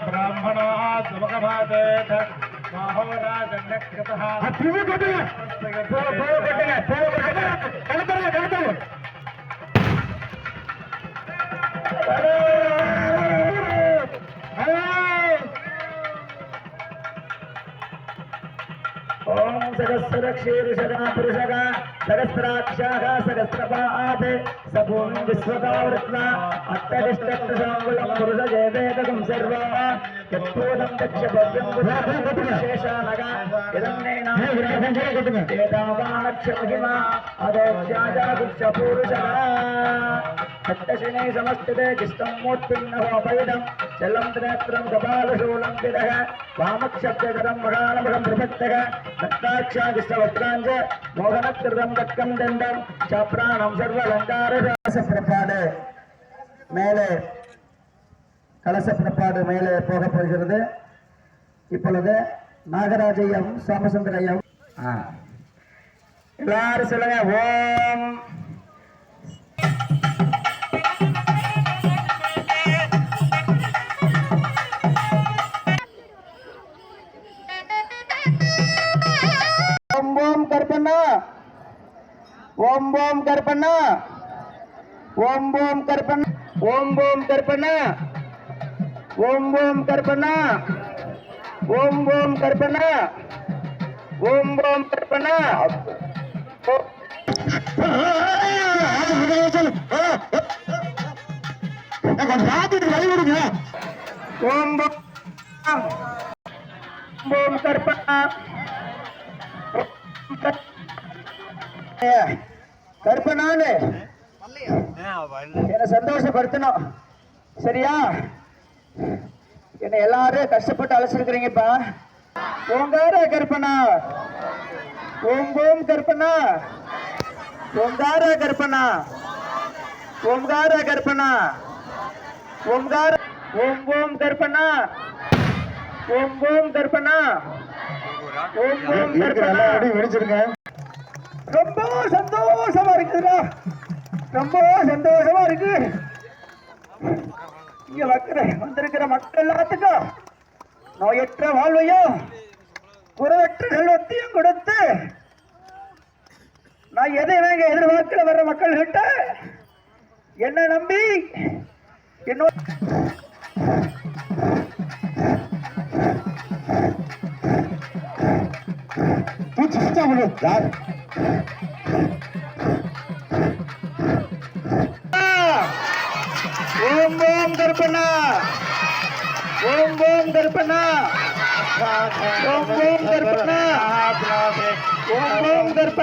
ब्राह्मणा ओम सहस्रक्षीर्षगा पुरुषगा सहस्राक्षाः सहस्रपात् सपूर्णं विश्वकावृत्वा अट्टरिष्टत्तसाङ्गुलं पुरुषजेवेदकं सर्वा यत्पूतं दक्षभव्यं विशेषानगा इदन्नेन एतावानक्षमहिमा अदोक्षाजागुक्षपूरुषः सप्तशिने समस्तिते जिष्टं मोत्पिन्नहोपैदं चलं त्रिनेत्रं कपालशूलं विदः वामक्षब्दकरं मृगानमृगं प्रपत्तः दत्ताक्षागिष्टवक्त्राञ्च मोहनकृतं दक्कं दण्डं चाप्राणं सर्वलङ्कारशासप्रपाடு மேலே கலசப்பிரப்பாடு மேலே போக போகிறது. இப்பொழுது நாகராஜையம் சோமசுந்தரையம் எல்லாரும் சொல்லுங்க. ஓம் ஓம் கற்பனா ஓம் ஓம் கற்பனா ஓம் ஓம் கற்பனா ஓம் ஓம் கற்பனா ஓம் ஓம் கற்பனா ஓம் ஓம் கற்பனா ஓம் ஓம் கற்பனா ஓம் ஓம் கற்பனா கற்பனான்னு என்ன சந்தோஷப்படுத்தணும். சரியா? என்ன எல்லாரும் கஷ்டப்பட்டு அழைச்சிருக்கிறீங்கப்பா. ஓங்கார கற்பனா ஓம் ஓம் கற்பனா ஓங்கார கற்பனா ஓங்கார கற்பனா ஓங்கார ஓம் ஓம் கற்பனா ஓம் ஓம் கற்பனா ஓம் ஓம் கற்பனா வெடிச்சிருங்க. ரொம்ப சந்தோஷமா இருக்குதுடா, ரொம்ப சந்தோஷமா இருக்கு. இங்க வந்திருக்கிற மக்கள் எல்லாத்துக்கும் நோயற்ற வாழ்வையும் குறைவற்ற செல்வத்தையும் கொடுத்து நான் எதை வேங்க எதிர்பார்க்கிற வர்ற மக்கள் கிட்ட என்ன நம்பி என்னோட ஓம் ஓம் கற்பனா ஓம் ஓம் கற்பனா ஓம் ஓம் கற்பனா ஓம் ஓம் கற்பனா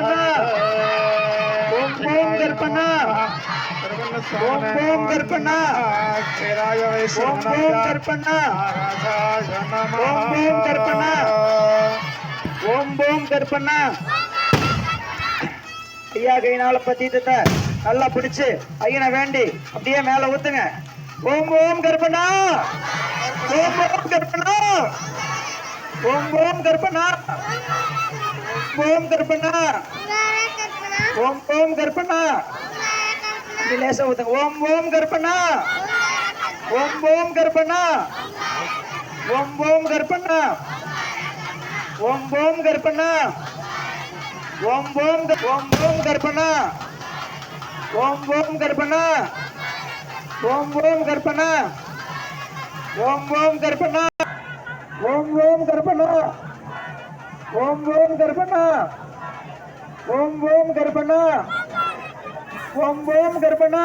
ஓம் ஓம் கற்பனா ஓம் ஓம் கற்பனா ஓம் ஓம் கற்பனா ஓம் ஓம் கற்பனா ஓம் ஓம் கற்பனா. ஐயா கையினால பத்திட்டு நல்லா பிடிச்சு ஐயனை வேண்டி அப்படியே மேல ஊத்துங்க. ஓம் ஓம் கற்பனா ஓம் ஓம் கற்பனா ஓம் ஓம் கற்பனா ஓம் கற்பனா ஓம் ஓம் கற்பனா. லேசா ஊத்துங்க. ஓம் ஓம் கற்பனா ஓம் ஓம் கற்பனா ஓம் ஓம் கற்பனா ஓம் ஓம் கற்பனா ஓம் ஓம் ஓம் கற்பனா ஓம் ஓம் கற்பனா ஓம் ஓம் கற்பனா ஓம் ஓம் கற்பனா ஓம் ஓம் கற்பனா ஓம் ஓம் கற்பனா ஓம் ஓம் கற்பனா ஓம் ஓம் கற்பனா.